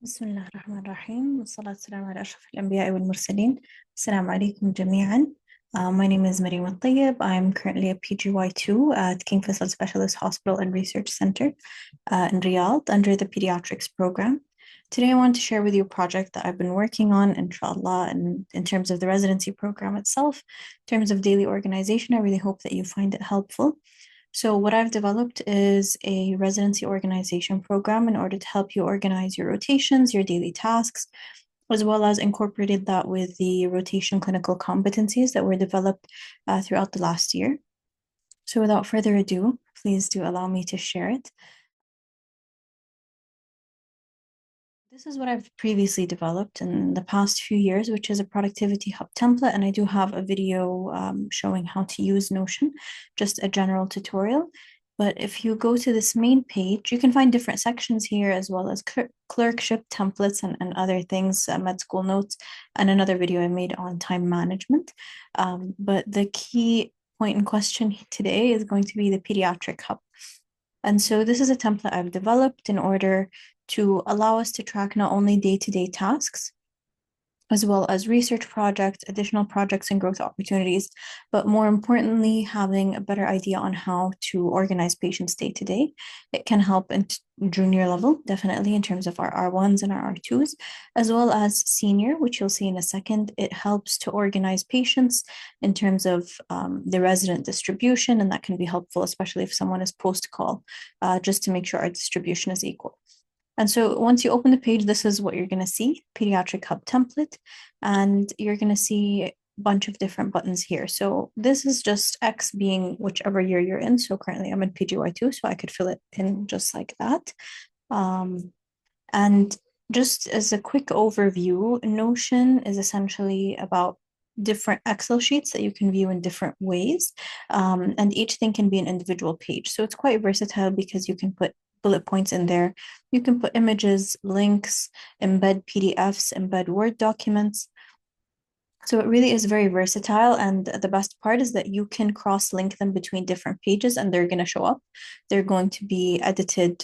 بسم الله الرحمن الرحيم والصلاة والسلام على أشرف الأنبياء والمرسلين. السلام عليكم جميعا. My name is Maryam Al-Tayyib. I'm currently a PGY2 at King Faisal Specialist Hospital and Research Center in Riyadh under the Pediatrics program. Today I want to share with you a project that I've been working on, inshallah, and in terms of the residency program itself, in terms of daily organization. I really hope that you find it helpful. So what I've developed is a residency organization program in order to help you organize your rotations, your daily tasks, as well as incorporated that with the rotation clinical competencies that were developed throughout the last year. So without further ado, please do allow me to share it. This is what I've previously developed in the past few years, which is a Productivity Hub template. And I do have a video showing how to use Notion, just a general tutorial. But if you go to this main page, you can find different sections here, as well as clerkship templates and other things, med school notes, and another video I made on time management. But the key point in question today is going to be the Pediatric Hub. And so this is a template I've developed in order to allow us to track not only day-to-day tasks, as well as research projects, additional projects and growth opportunities, but more importantly, having a better idea on how to organize patients day to day. It can help in junior level, definitely in terms of our R1s and our R2s, as well as senior, which you'll see in a second. It helps to organize patients in terms of the resident distribution, and that can be helpful, especially if someone is post-call, just to make sure our distribution is equal. And so once you open the page, this is what you're going to see, Pediatric Hub template, and you're going to see a bunch of different buttons here. So this is just X being whichever year you're in. So currently I'm in PGY2, so I could fill it in just like that. And just as a quick overview, Notion is essentially about different Excel sheets that you can view in different ways. And each thing can be an individual page. So it's quite versatile because you can put bullet points in there. You can put images, links, embed PDFs, embed Word documents. So it really is very versatile. And the best part is that you can cross-link them between different pages and they're going to show up. They're going to be edited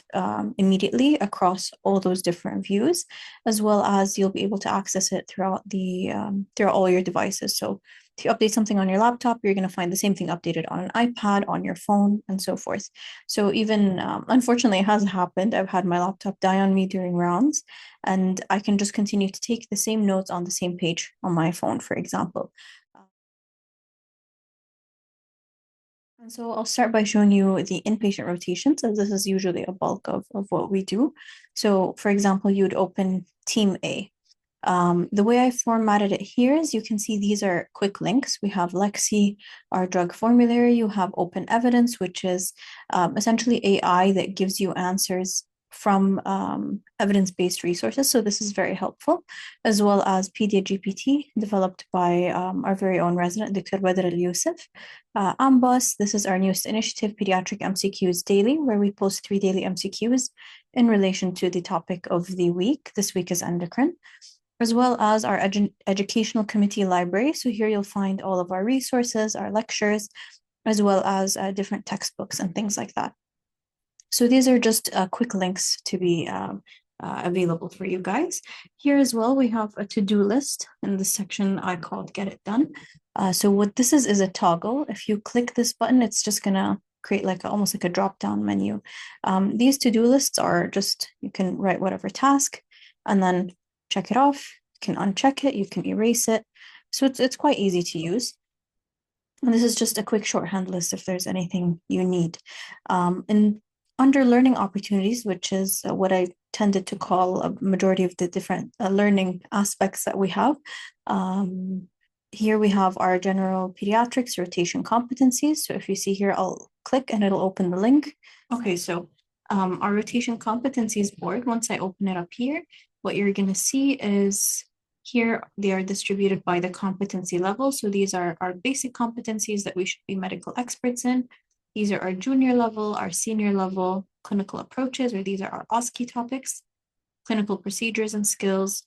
immediately across all those different views, as well as you'll be able to access it throughout all your devices. So if you update something on your laptop, you're going to find the same thing updated on an iPad, on your phone, and so forth. So even, unfortunately, it has happened. I've had my laptop die on me during rounds, and I can just continue to take the same notes on the same page on my phone, for example. And so I'll start by showing you the inpatient rotations, as this is usually a bulk of what we do. So for example, you would open Team A. The way I formatted it here is you can see these are quick links. We have Lexi, our drug formulary. You have Open Evidence, which is essentially AI that gives you answers from evidence-based resources. So this is very helpful, as well as PediaGPT, developed by our very own resident, Dr. Badr Al-Yusuf. Ambos, this is our newest initiative, Pediatric MCQs Daily, where we post 3 daily MCQs in relation to the topic of the week. This week is endocrine, as well as our educational committee library. So here you'll find all of our resources, our lectures, as well as different textbooks and things like that. So these are just quick links to be available for you guys. Here as well, we have a to-do list in the section I called Get It Done. So what this is a toggle. If you click this button, it's just gonna create like almost like a drop-down menu. These to-do lists are just, you can write whatever task and then check it off. You can uncheck it, you can erase it. So it's quite easy to use. And this is just a quick shorthand list if there's anything you need. And under learning opportunities, which is what I tended to call a majority of the different learning aspects that we have. Here we have our general pediatrics rotation competencies. So if you see here, I'll click and it'll open the link. Okay, so our rotation competencies board, once I open it up here, what you're going to see is here they are distributed by the competency level. So these are our basic competencies that we should be medical experts in. These are our junior level, our senior level clinical approaches, or these are our OSCE topics, clinical procedures and skills.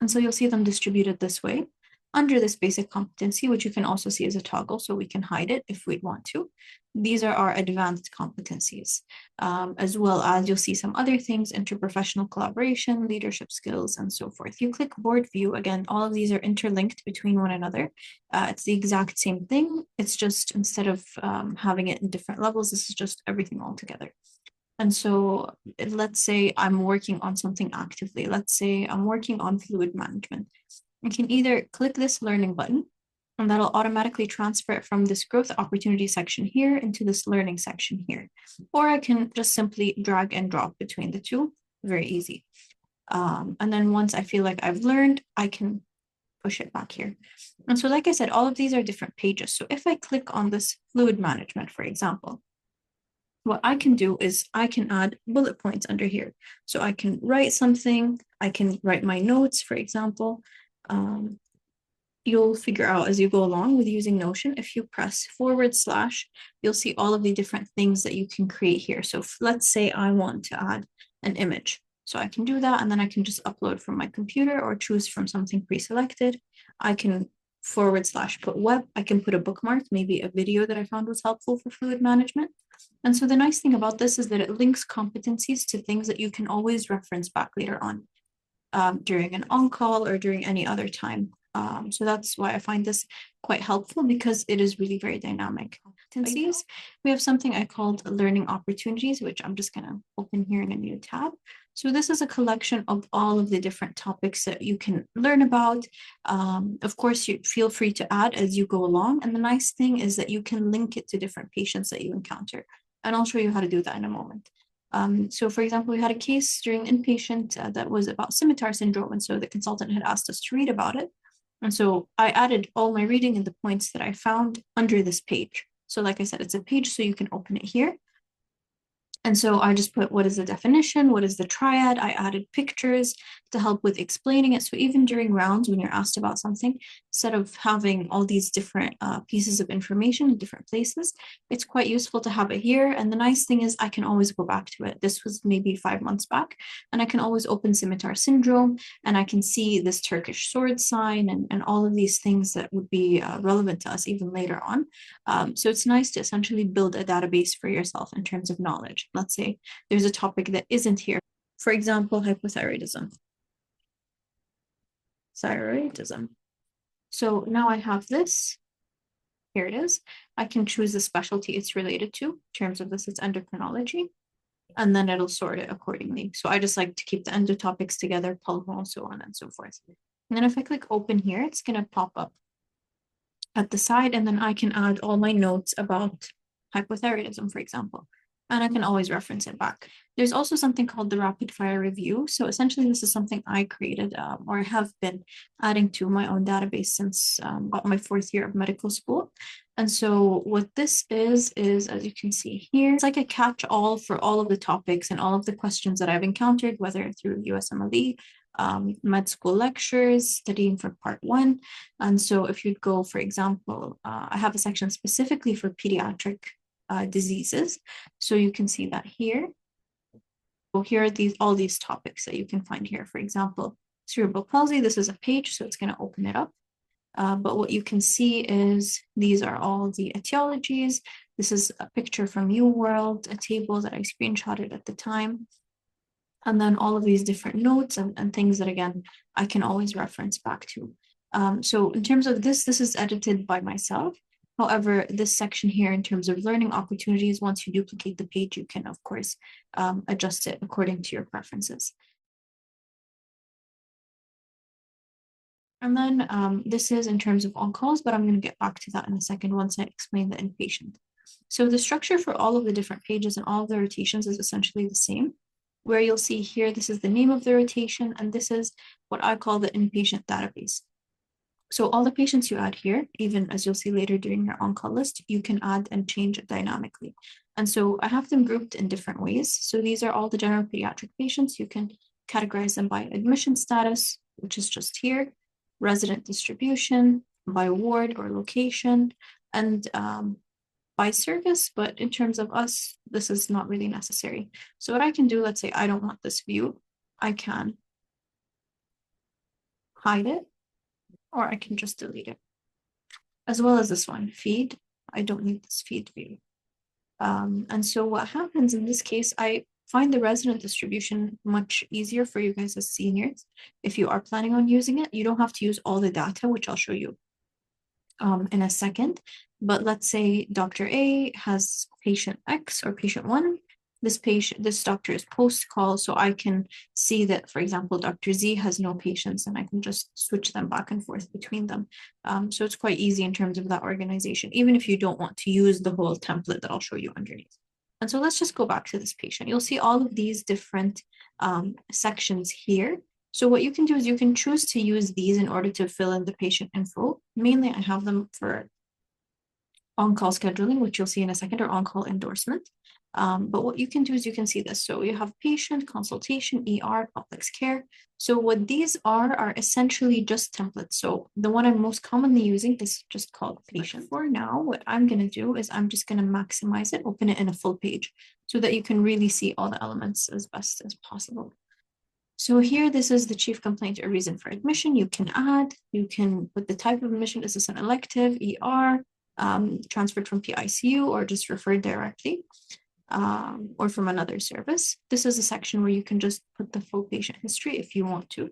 And so you'll see them distributed this way. under this basic competency, which you can also see as a toggle, so we can hide it if we'd want to. These are our advanced competencies, as well as you'll see some other things: interprofessional collaboration, leadership skills, and so forth. You click board view, again, all of these are interlinked between one another. It's the exact same thing. It's just instead of having it in different levels, this is just everything all together. And so let's say I'm working on something actively. Let's say I'm working on fluid management. I can either click this learning button, and that'll automatically transfer it from this growth opportunity section here into this learning section here. Or I can just simply drag and drop between the two. Very easy. And then once I feel like I've learned, I can push it back here. And so, like I said, all of these are different pages. So if I click on this fluid management, for example, what I can do is I can add bullet points under here. So I can write something, I can write my notes, for example. You'll figure out as you go along with using Notion. If you press /, you'll see all of the different things that you can create here. So let's say I want to add an image. So I can do that, and then I can just upload from my computer or choose from something pre-selected. I can / put web. I can put a bookmark, maybe a video that I found was helpful for fluid management. And so the nice thing about this is that it links competencies to things that you can always reference back later on during an on-call or during any other time. So that's why I find this quite helpful, because it is really very dynamic. Competencies. We have something I called learning opportunities, which I'm just going to open here in a new tab. So this is a collection of all of the different topics that you can learn about. Of course, you feel free to add as you go along. And the nice thing is that you can link it to different patients that you encounter. And I'll show you how to do that in a moment. So for example, we had a case during inpatient that was about scimitar syndrome. And so the consultant had asked us to read about it. And so I added all my reading and the points that I found under this page. So like I said, it's a page, so you can open it here. And so I just put, what is the definition? What is the triad? I added pictures to help with explaining it. So even during rounds, when you're asked about something, instead of having all these different pieces of information in different places, it's quite useful to have it here. And the nice thing is I can always go back to it. This was maybe 5 months back, and I can always open scimitar syndrome, and I can see this Turkish sword sign and all of these things that would be relevant to us even later on. So it's nice to essentially build a database for yourself in terms of knowledge. Let's say there's a topic that isn't here. For example, hypothyroidism. So now I have this. Here it is. I can choose the specialty it's related to. In terms of this, it's endocrinology. And then it'll sort it accordingly. So I just like to keep the endo topics together, pulmonal, so on and so forth. And then if I click open here, it's going to pop up at the side, and then I can add all my notes about hypothyroidism, for example. And I can always reference it back. There's also something called the rapid fire review. So essentially, this is something I created or have been adding to my own database since about my 4th year of medical school. And so what this is, as you can see here, it's like a catch-all for all of the topics and all of the questions that I've encountered, whether through USMLE, med school lectures, studying for part 1. And so if you'd go, for example, I have a section specifically for pediatric diseases. So you can see that here. So here are all these topics that you can find here. For example, cerebral palsy, this is a page, so it's going to open it up. But what you can see is these are all the etiologies. This is a picture from UWorld, a table that I screenshotted at the time. And then all of these different notes and things that, again, I can always reference back to. So in terms of this is edited by myself. However, this section here, in terms of learning opportunities, once you duplicate the page, you can, of course, adjust it according to your preferences. And then this is in terms of on-calls, but I'm going to get back to that in a second once I explain the inpatient. So the structure for all of the different pages and all of the rotations is essentially the same. Where you'll see here, this is the name of the rotation, and this is what I call the inpatient database. So all the patients you add here, even as you'll see later during your on-call list, you can add and change it dynamically. And so I have them grouped in different ways. So these are all the general pediatric patients. You can categorize them by admission status, which is just here, resident distribution, by ward or location, and by service. But in terms of us, this is not really necessary. So what I can do, let's say I don't want this view, I can hide it, or I can just delete it. As well as this one, feed. I don't need this feed view. And so what happens in this case, I find the resident distribution much easier for you guys as seniors. If you are planning on using it, you don't have to use all the data, which I'll show you in a second. But let's say Dr. A has patient X or patient 1. This doctor is post-call, so I can see that, for example, Dr. Z has no patients, and I can just switch them back and forth between them. So it's quite easy in terms of that organization, even if you don't want to use the whole template that I'll show you underneath. And so let's just go back to this patient. You'll see all of these different sections here. So what you can do is you can choose to use these in order to fill in the patient info. Mainly, I have them for on-call scheduling, which you'll see in a second, or on-call endorsement. But what you can do is you can see this. So you have patient, consultation, ER, complex care. So what these are essentially just templates. So the one I'm most commonly using is just called patient. For now, what I'm going to do is I'm just going to maximize it, open it in a full page so that you can really see all the elements as best as possible. So here, this is the chief complaint or reason for admission. You can put the type of admission. Is this an elective, ER, transferred from PICU, or just referred directly, or from another service? This is a section where you can just put the full patient history if you want to.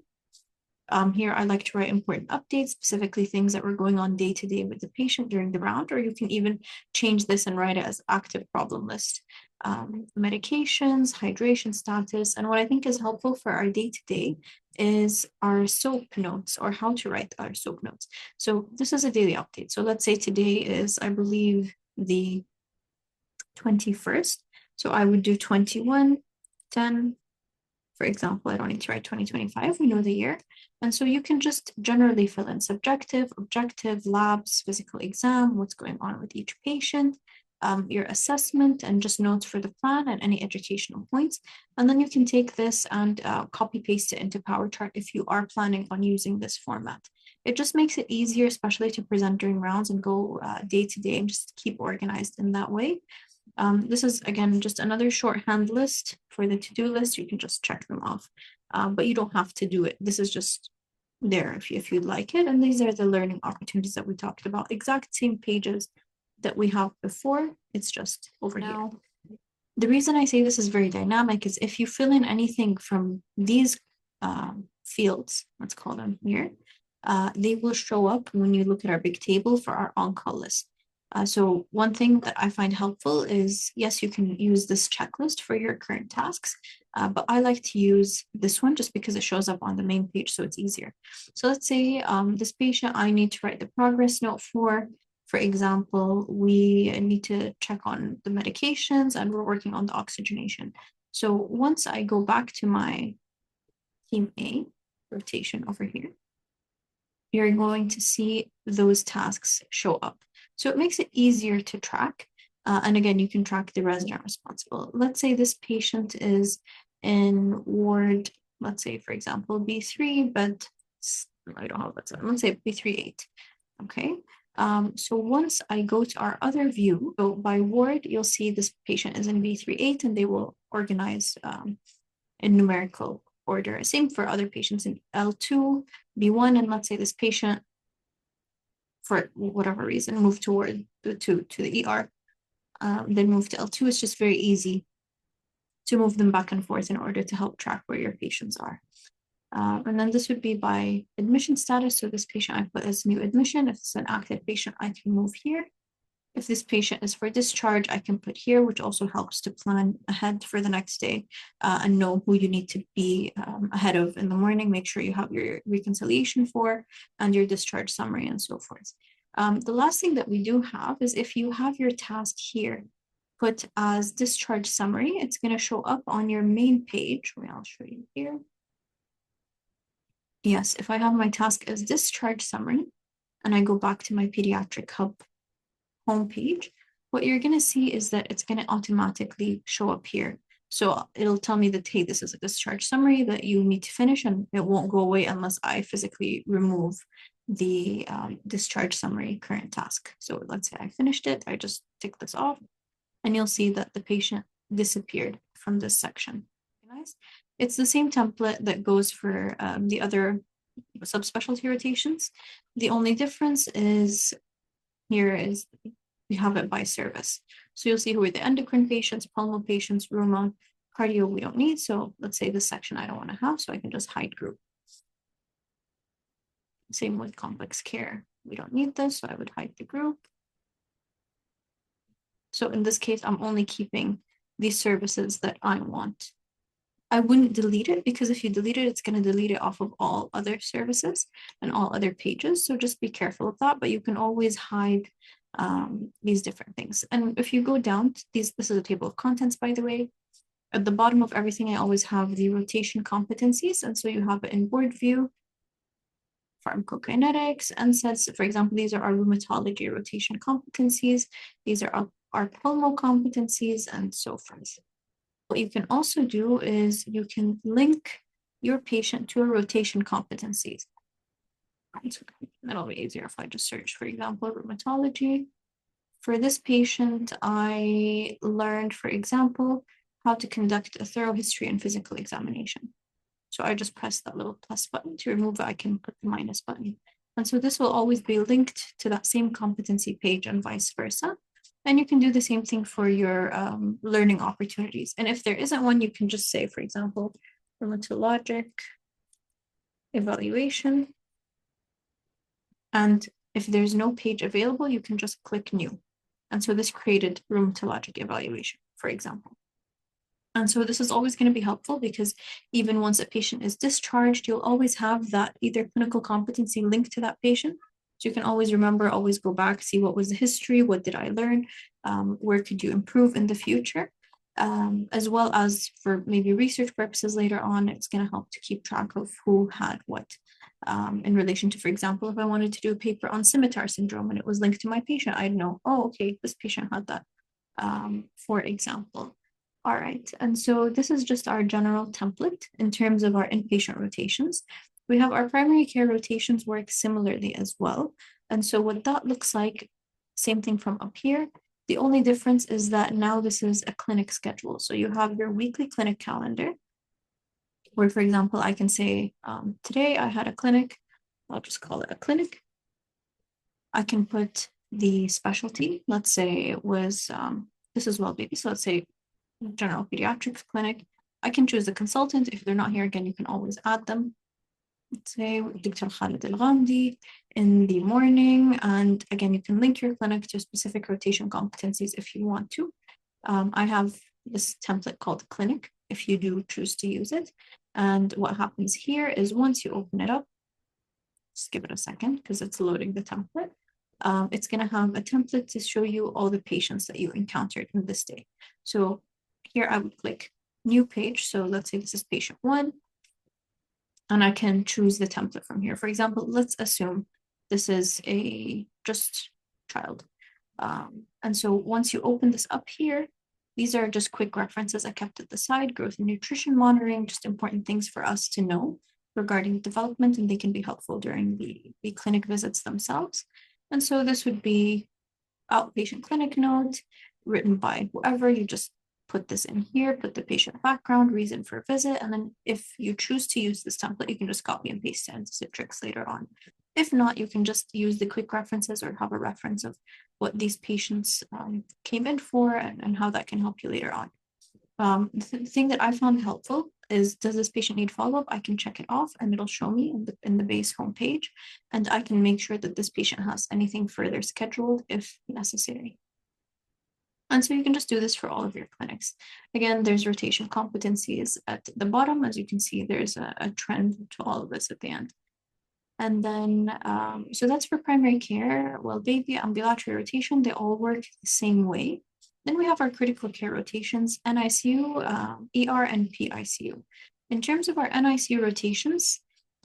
Here, I like to write important updates, specifically things that were going on day to day with the patient during the round, or you can even change this and write it as active problem list. Medications, hydration status, and what I think is helpful for our day to day is our SOAP notes, or how to write our SOAP notes. So this is a daily update. So let's say today is, I believe, the 21st. So I would do 21/10. For example, I don't need to write 2025, we know the year. And so you can just generally fill in subjective, objective, labs, physical exam, what's going on with each patient, your assessment, and just notes for the plan and any educational points. And then you can take this and copy paste it into PowerChart if you are planning on using this format. It just makes it easier, especially to present during rounds and go day to day and just keep organized in that way. This is, again, just another shorthand list for the to-do list. You can just check them off, but you don't have to do it. This is just there if you'd like it. And these are the learning opportunities that we talked about. Exact same pages that we have before. It's just over here. The reason I say this is very dynamic is if you fill in anything from these fields, let's call them here, they will show up when you look at our big table for our on-call list. So one thing that I find helpful is, yes, you can use this checklist for your current tasks, but I like to use this one just because it shows up on the main page, so it's easier. So let's say this patient, I need to write the progress note for. For example, we need to check on the medications and we're working on the oxygenation. So once I go back to my team A rotation over here, you're going to see those tasks show up. So it makes it easier to track. And again, you can track the resident responsible. Let's say this patient is in ward, let's say, for example, B3, but I don't have that. Let's say B38. Okay. So once I go to our other view, so by ward, you'll see this patient is in B38 and they will organize in numerical order. Same for other patients in L2, B1, and let's say this patient, for whatever reason, moved toward to the ER, then move to L2. It's just very easy to move them back and forth in order to help track where your patients are. And then this would be by admission status. So this patient I put as new admission. If it's an active patient, I can move here. If this patient is for discharge, I can put here, which also helps to plan ahead for the next day and know who you need to be ahead of in the morning. Make sure you have your reconciliation for and your discharge summary and so forth. The last thing that we do have is if you have your task here put as discharge summary, it's going to show up on your main page. I'll show you here. Yes, if I have my task as discharge summary and I go back to my Pediatric Hub homepage, what you're going to see is that it's going to automatically show up here. So it'll tell me that, hey, this is a discharge summary that you need to finish, and it won't go away unless I physically remove the discharge summary current task. So let's say I finished it, I just tick this off, and you'll see that the patient disappeared from this section. Nice. It's the same template that goes for the other subspecialty rotations. The only difference is here is we have it by service. So you'll see who are the endocrine patients, pulmonary patients, rheuma, cardio we don't need. So let's say this section I don't want to have, so I can just hide group. Same with complex care. We don't need this, so I would hide the group. So in this case, I'm only keeping these services that I want. I wouldn't delete it because if you delete it, it's going to delete it off of all other services and all other pages. So just be careful of that, but you can always hide these different things. And if you go down to these, this is a table of contents, by the way. At the bottom of everything, I always have the rotation competencies. And so you have it in board view, pharmacokinetics, NSAIDs. For example, these are our rheumatology rotation competencies. These are our pulmo competencies and so forth. What you can also do is you can link your patient to a rotation competencies. That'll be easier if I just search, for example, rheumatology. For this patient, I learned, for example, how to conduct a thorough history and physical examination. So I just press that little plus button. To remove it, I can put the minus button. And so this will always be linked to that same competency page and vice versa. And you can do the same thing for your learning opportunities. And if there isn't one, you can just say, for example, rheumatologic evaluation. And if there's no page available, you can just click new. And so this created rheumatologic evaluation, for example. And so this is always going to be helpful because even once a patient is discharged, you'll always have that either clinical competency linked to that patient. So you can always remember, always go back, see what was the history, what did I learn, where could you improve in the future, as well as for maybe research purposes later on, it's going to help to keep track of who had what. In relation to, for example, if I wanted to do a paper on scimitar syndrome and it was linked to my patient, I'd know, oh, okay, this patient had that, for example. All right, and so this is just our general template in terms of our inpatient rotations. We have our primary care rotations work similarly as well. And so what that looks like, same thing from up here. The only difference is that now this is a clinic schedule. So you have your weekly clinic calendar, where, for example, I can say, today I had a clinic. I'll just call it a clinic. I can put the specialty. Let's say it was, this is well baby. So let's say general pediatrics clinic. I can choose the consultant. If they're not here, again, you can always add them. Let's say Dr. Khalid Al-Ghamdi in the morning. And again, you can link your clinic to specific rotation competencies if you want to. I have this template called clinic if you do choose to use it. And what happens here is once you open it up, just give it a second because it's loading the template. It's going to have a template to show you all the patients that you encountered in this day. So here I would click new page. So let's say this is patient 1. And I can choose the template from here. For example, let's assume this is a just child. And so once you open this up here, these are just quick references I kept at the side, growth and nutrition monitoring, just important things for us to know regarding development, and they can be helpful during the clinic visits themselves. And so this would be outpatient clinic note written by whoever. You just put this in here, put the patient background, reason for visit, and then if you choose to use this template, you can just copy and paste it into Citrix later on. If not, you can just use the quick references or have a reference of what these patients came in for and how that can help you later on. The thing that I found helpful is, does this patient need follow-up? I can check it off and it'll show me in the base homepage, and I can make sure that this patient has anything further scheduled if necessary. And so you can just do this for all of your clinics. Again, there's rotation competencies at the bottom. As you can see, there's a trend to all of this at the end. And then, so that's for primary care. Well, baby, ambulatory rotation, they all work the same way. Then we have our critical care rotations, NICU, ER, and PICU. In terms of our NICU rotations,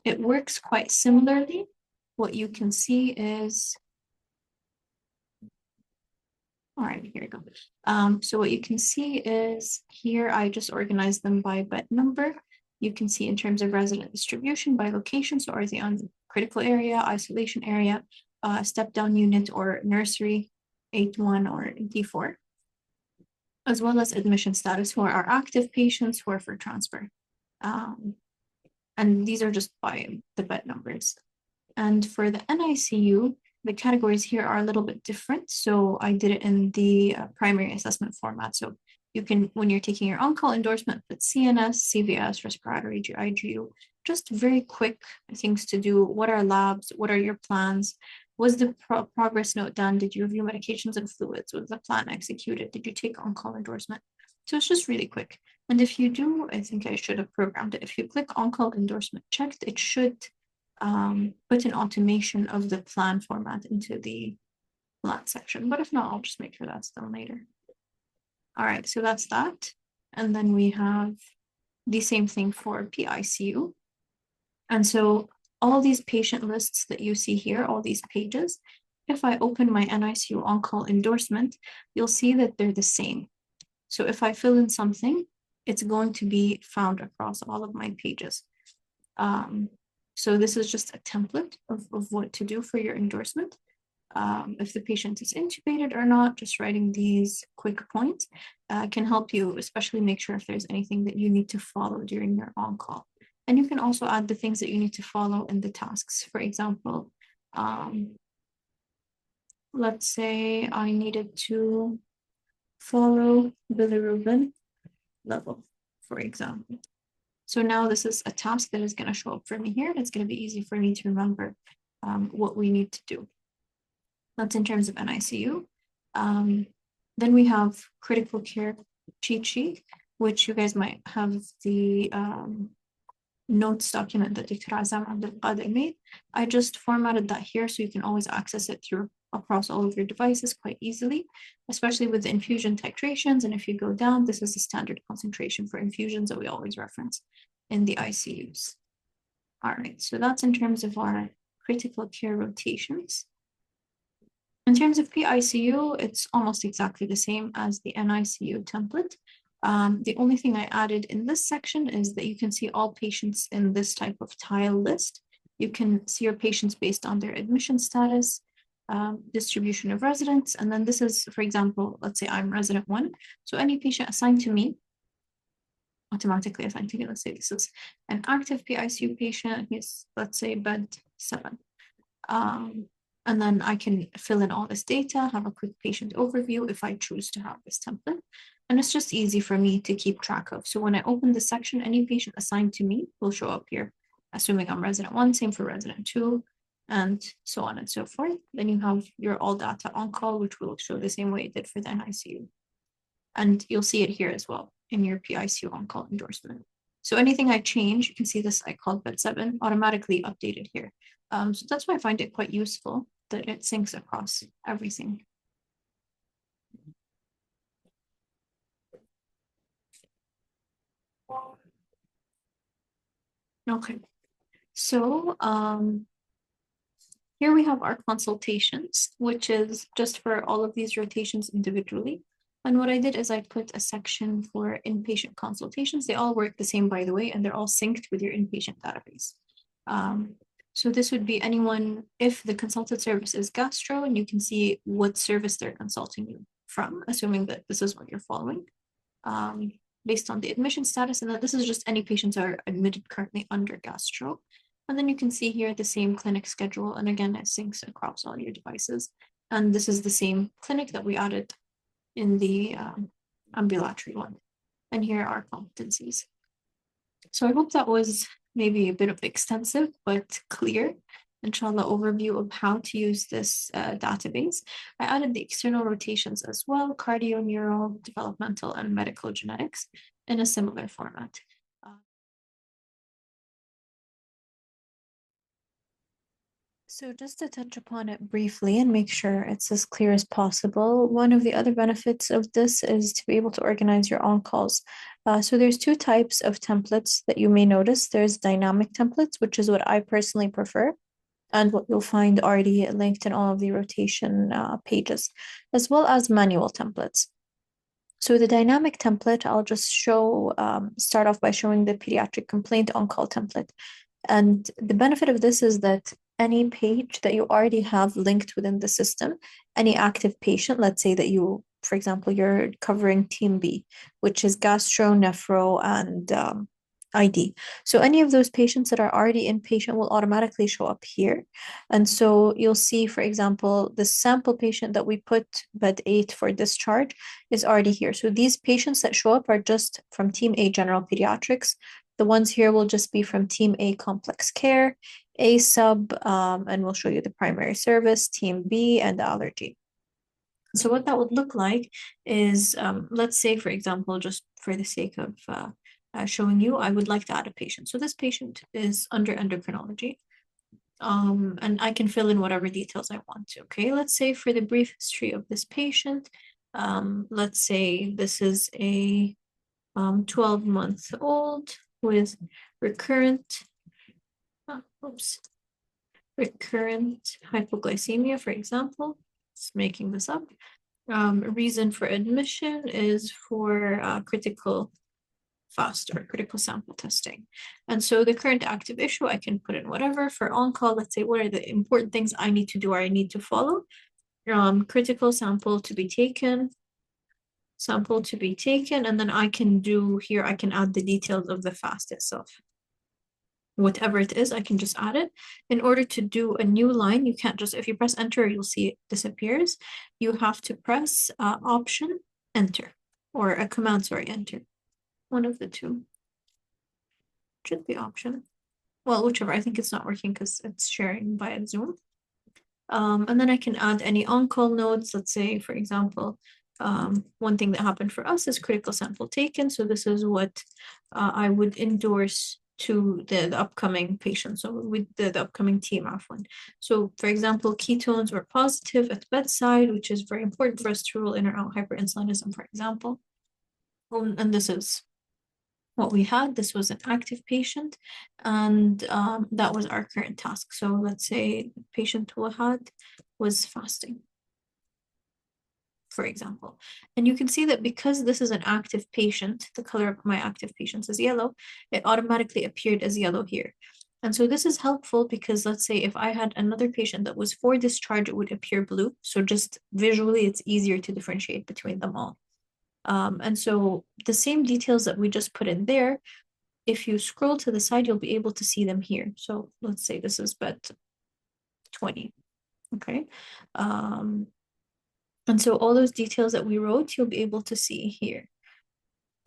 it works quite similarly. What you can see is, all right, here we go. So what you can see is here, I just organized them by bed number. You can see in terms of resident distribution by location. So are they on critical area, isolation area, step down unit, or nursery, 8-1 or D4, as well as admission status, who are our active patients, who are for transfer. And these are just by the bed numbers. And for the NICU, the categories here are a little bit different. So I did it in the primary assessment format. So you can, when you're taking your on-call endorsement, put CNS, CVS, respiratory, IGU, just very quick things to do. What are labs? What are your plans? Was the progress note done? Did you review medications and fluids? Was the plan executed? Did you take on-call endorsement? So it's just really quick. And if you do, I think I should have programmed it. If you click on-call endorsement checked, it should put an automation of the plan format into the plan section. But if not, I'll just make sure that's done later. All right, so that's that. And then we have the same thing for PICU. And so all these patient lists that you see here, all these pages, if I open my NICU on-call endorsement, you'll see that they're the same. So if I fill in something, it's going to be found across all of my pages. So this is just a template of what to do for your endorsement. If the patient is intubated or not, just writing these quick points can help you, especially make sure if there's anything that you need to follow during your on-call. And you can also add the things that you need to follow in the tasks. For example, let's say I needed to follow bilirubin level, for example. So now this is a task that is going to show up for me here. It's going to be easy for me to remember what we need to do. That's in terms of NICU. Then we have critical care cheat sheet, which you guys might have the notes document that Dr. Azam Abdul Qadir made. I just formatted that here so you can always access it through across all of your devices quite easily, especially with the infusion titrations. And if you go down, this is the standard concentration for infusions that we always reference in the ICUs. All right, so that's in terms of our critical care rotations. In terms of PICU, it's almost exactly the same as the NICU template. The only thing I added in this section is that you can see all patients in this type of tile list. You can see your patients based on their admission status, distribution of residents. And then this is, for example, let's say I'm resident 1. So any patient assigned to me, automatically assigned to me, let's say this is an active PICU patient, he's, let's say, bed 7. And then I can fill in all this data, have a quick patient overview if I choose to have this template. And it's just easy for me to keep track of. So when I open the section, any patient assigned to me will show up here, assuming I'm resident 1, same for resident 2, and so on and so forth. Then you have your all data on call, which will show the same way it did for the NICU. And you'll see it here as well in your PICU on call endorsement. So anything I change, you can see this I called bed 7 automatically updated here. So that's why I find it quite useful that it syncs across everything. Okay, so here we have our consultations, which is just for all of these rotations individually. And what I did is I put a section for inpatient consultations. They all work the same, by the way, and they're all synced with your inpatient database. So this would be anyone, if the consulted service is gastro, and you can see what service they're consulting you from, assuming that this is what you're following, based on the admission status, and that this is just any patients are admitted currently under gastro. And then you can see here the same clinic schedule, and again, it syncs across all your devices. And this is the same clinic that we added in the ambulatory one. And here are competencies. So I hope that was maybe a bit of extensive, but clear, inshallah, overview of how to use this database. I added the external rotations as well, cardio, neuro, developmental, and medical genetics in a similar format. So just to touch upon it briefly and make sure it's as clear as possible, one of the other benefits of this is to be able to organize your on-calls. So there's 2 types of templates that you may notice. There's dynamic templates, which is what I personally prefer, and what you'll find already linked in all of the rotation pages, as well as manual templates. So the dynamic template, I'll just start off by showing the pediatric complaint on-call template. And the benefit of this is that any page that you already have linked within the system, any active patient, let's say that you, for example, you're covering Team B, which is gastro, nephro, and ID. So any of those patients that are already inpatient will automatically show up here. And so you'll see, for example, the sample patient that we put bed 8 for discharge is already here. So these patients that show up are just from Team A General Pediatrics. The ones here will just be from Team A Complex Care, A Sub, and we'll show you the primary service, Team B, and the allergy. So what that would look like is, let's say, for example, just for the sake of showing you, I would like to add a patient. So this patient is under endocrinology. And I can fill in whatever details I want to. Okay, let's say for the brief history of this patient, let's say this is a 12-month-old with recurrent, recurrent hypoglycemia, for example. Just making this up. Reason for admission is for critical fast or critical sample testing. And so the current active issue, I can put in whatever. For on-call, let's say, what are the important things I need to do or I need to follow? Critical sample to be taken, and then I can do here, I can add the details of the fast itself. Whatever it is, I can just add it. In order to do a new line, you can't just, if you press enter, you'll see it disappears. You have to press option, enter, or a command, sorry, enter. One of the two. Should be option. Well, whichever. I think it's not working because it's sharing via Zoom. And then I can add any on-call notes. Let's say, for example, one thing that happened for us is critical sample taken. So this is what I would endorse to the upcoming patient. So with the upcoming team one. So for example, ketones were positive at bedside, which is very important for us to rule in or out hyperinsulinism, for example. And this is what we had. This was an active patient, and that was our current task. So let's say the patient who had was fasting, for example. And you can see that because this is an active patient, the color of my active patients is yellow, it automatically appeared as yellow here. And so this is helpful because let's say if I had another patient that was for discharge, it would appear blue. So just visually, it's easier to differentiate between them all. And so the same details that we just put in there, if you scroll to the side, you'll be able to see them here. So let's say this is bed 20, okay? And so all those details that we wrote, you'll be able to see here.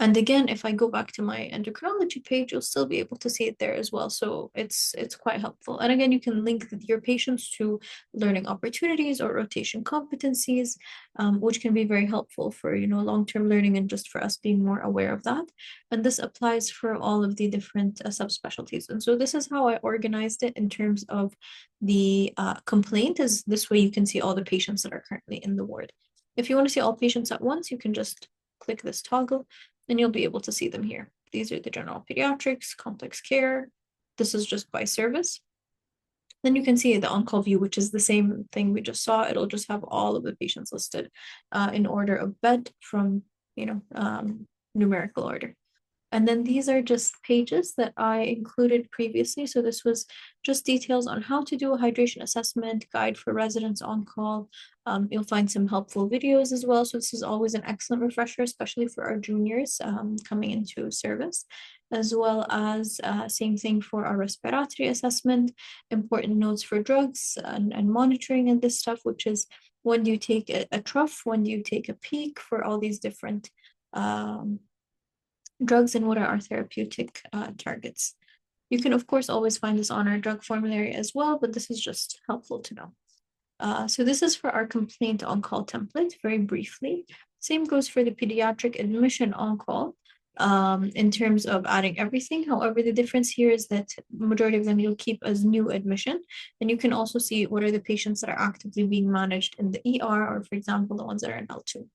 And again, if I go back to my endocrinology page, you'll still be able to see it there as well. So it's quite helpful. And again, you can link your patients to learning opportunities or rotation competencies, which can be very helpful for, long-term learning and just for us being more aware of that. And this applies for all of the different subspecialties. And so this is how I organized it in terms of the complaint. Is this way you can see all the patients that are currently in the ward. If you want to see all patients at once, you can just click this toggle and you'll be able to see them here. These are the general pediatrics, complex care. This is just by service. Then you can see the on-call view, which is the same thing we just saw. It'll just have all of the patients listed in order of bed from, numerical order. And then these are just pages that I included previously. So this was just details on how to do a hydration assessment, guide for residents on call. You'll find some helpful videos as well. So this is always an excellent refresher, especially for our juniors coming into service, as well as same thing for our respiratory assessment, important notes for drugs and monitoring and this stuff, which is when do you take a trough, when do you take a peak for all these different drugs and what are our therapeutic targets. You can, of course, always find this on our drug formulary as well, but this is just helpful to know. So this is for our complaint on-call template, very briefly. Same goes for the pediatric admission on-call in terms of adding everything. However, the difference here is that majority of them you'll keep as new admission. And you can also see what are the patients that are actively being managed in the ER, or for example, the ones that are in L2.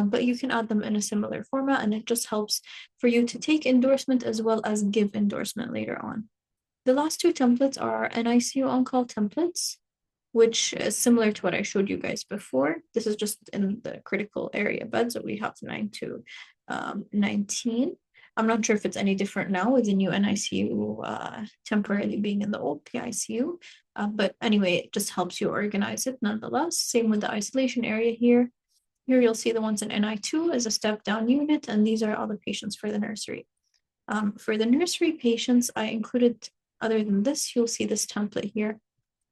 But you can add them in a similar format, and it just helps for you to take endorsement as well as give endorsement later on. The last two templates are NICU on-call templates, which is similar to what I showed you guys before. This is just in the critical area beds that we have 9 to 19. I'm not sure if it's any different now with the new NICU temporarily being in the old PICU. But anyway, it just helps you organize it nonetheless. Same with the isolation area here. Here you'll see the ones in NI2 as a step-down unit, and these are all the patients for the nursery. For the nursery patients, I included, other than this, you'll see this template here.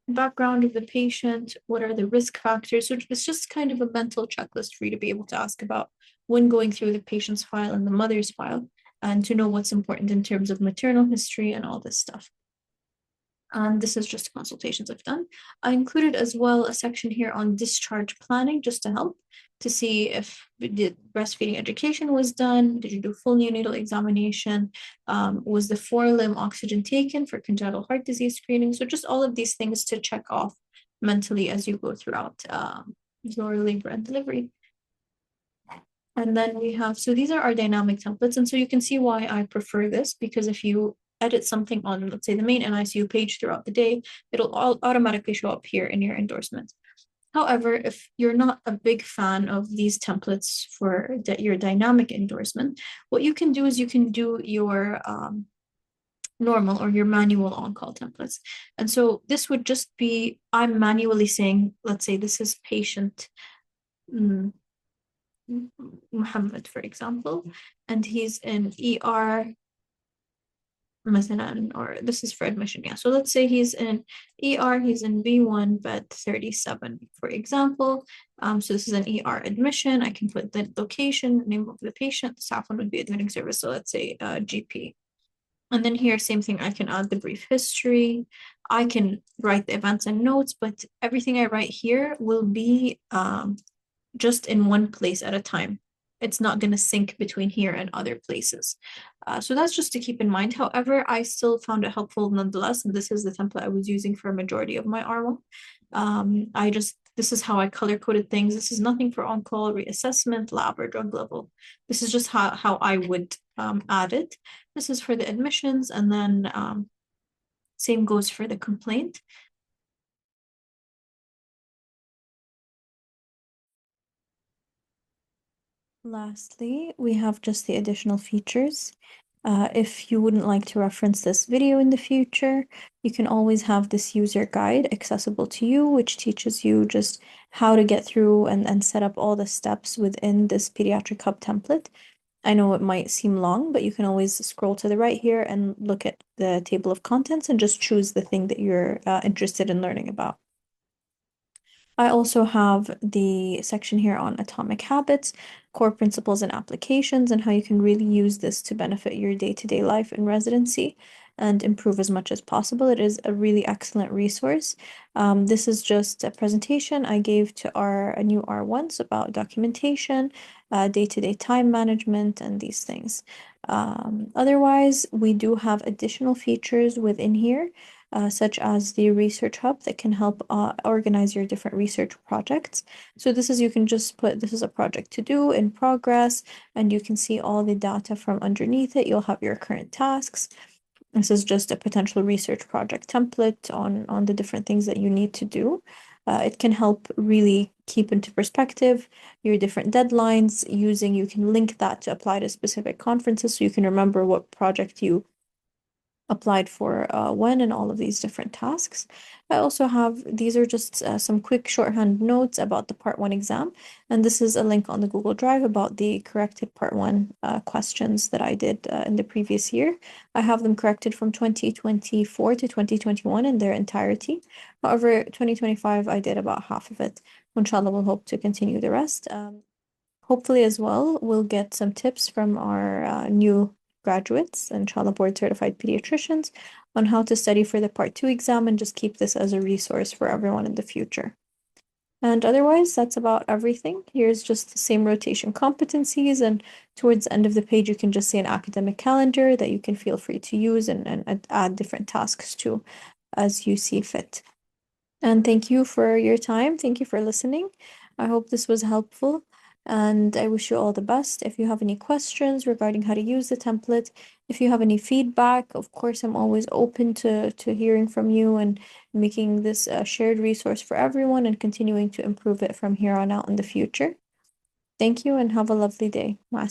Background of the patient, what are the risk factors? So it's just kind of a mental checklist for you to be able to ask about when going through the patient's file and the mother's file, and to know what's important in terms of maternal history and all this stuff. And this is just consultations I've done. I included as well a section here on discharge planning, just to help to see if the breastfeeding education was done. Did you do full neonatal examination? Was the forelimb oxygen taken for congenital heart disease screening? So just all of these things to check off mentally as you go throughout your labor and delivery. And then we have, so these are our dynamic templates. And so you can see why I prefer this, because if you edit something on, let's say, the main NICU page throughout the day, it'll all automatically show up here in your endorsement. However, if you're not a big fan of these templates for your dynamic endorsement, what you can do is you can do your normal or your manual on-call templates. And so this would just be, I'm manually saying, let's say this is patient Muhammad, for example, and he's in ER مثلا, or this is for admission, yeah. So let's say he's in ER, he's in B1 bed 37, for example. So this is an ER admission. I can put the location, name of the patient, the staff one would be admitting service. So let's say GP. And then here, same thing, I can add the brief history. I can write the events and notes, but everything I write here will be just in one place at a time. It's not going to sync between here and other places. So that's just to keep in mind. However, I still found it helpful nonetheless. And this is the template I was using for a majority of my R1. This is how I color coded things. This is nothing for on-call, reassessment, lab, or drug level. This is just how I would add it. This is for the admissions, and then same goes for the complaint. Lastly, we have just the additional features. If you wouldn't like to reference this video in the future, you can always have this user guide accessible to you, which teaches you just how to get through and set up all the steps within this Pediatric Hub template. I know it might seem long, but you can always scroll to the right here and look at the table of contents and just choose the thing that you're interested in learning about. I also have the section here on atomic habits, core principles and applications, and how you can really use this to benefit your day-to-day life in residency and improve as much as possible. It is a really excellent resource. This is just a presentation I gave to our new R1s about documentation, day-to-day time management, and these things. Otherwise, we do have additional features within here, such as the research hub that can help organize your different research projects. So this is, you can just put, this is a project to do in progress, and you can see all the data from underneath it. You'll have your current tasks. This is just a potential research project template on the different things that you need to do. It can help really keep into perspective your different deadlines using, you can link that to apply to specific conferences so you can remember what project you applied for when, and all of these different tasks. I also have, these are just some quick shorthand notes about the Part 1 exam. And this is a link on the Google Drive about the corrected Part 1 questions that I did in the previous year. I have them corrected from 2024 to 2021 in their entirety. However, 2025, I did about half of it. Inshallah, we'll hope to continue the rest. Hopefully as well, we'll get some tips from our new graduates, inshallah board certified pediatricians, on how to study for the Part 2 exam, and just keep this as a resource for everyone in the future. And otherwise, that's about everything. Here's just the same rotation competencies, and towards the end of the page, you can just see an academic calendar that you can feel free to use and add different tasks to as you see fit. And thank you for your time. Thank you for listening. I hope this was helpful, and I wish you all the best. If you have any questions regarding how to use the template, if you have any feedback, of course, I'm always open to hearing from you and making this a shared resource for everyone and continuing to improve it from here on out in the future. Thank you and have a lovely day. Ma